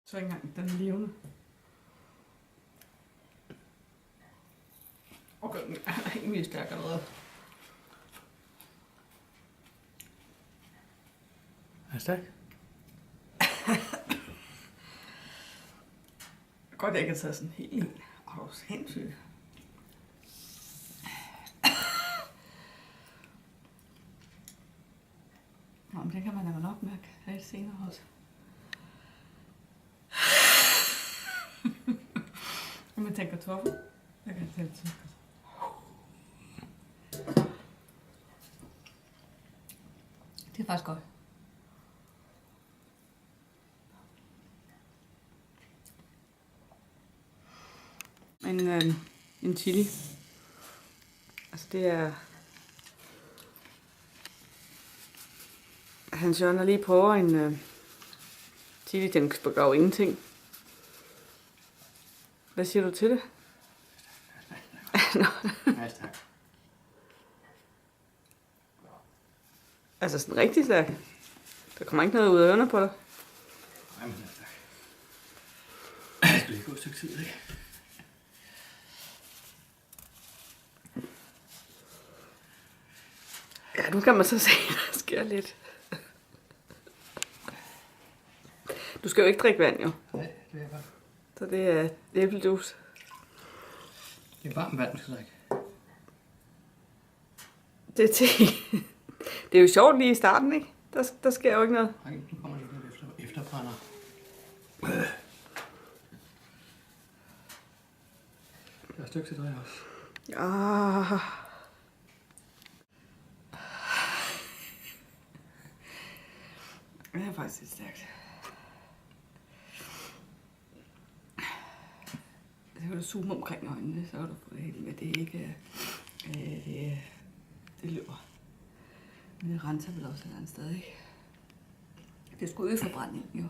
Så ikke engang den er levende. Okay, den er ikke mere stærk allerede. Er stærk? Godt, jeg ikke har taget sådan helt en. Åh, det er sindssygt. Nå, men det kan man da nok mærke lidt senere også. Når man tænker kartoffel, jeg kan tage til. Det er faktisk godt. En chili. Altså det er... Hans Jørgen har lige prøvet en chili, den gør jo ingenting. Hvad siger du til det? Ja, tak. Altså sådan rigtig stærk. Der kommer ikke noget ud af ørerne på dig. Nej, men tak. Jeg skulle lige gå et stykke tid, ikke? Ja, nu kan man så se, at der sker lidt. Du skal jo ikke drikke vand, jo. Nej, det er bare. Så det er æblejuice. Det er varmt vand, vi skal drikke. Det er te. Det er jo sjovt lige i starten, ikke? Der sker jo ikke noget. Nej, nu kommer det lidt efterbrænder. Der er et stykke til dig også. Ah. Det er faktisk lidt stærkt. Så kan du zoome omkring øjnene, så kan du få det helt med. Det er ikke... det løber. Men det renser vel også et eller andet sted, ikke? Det skulle øge forbrændingen, jo.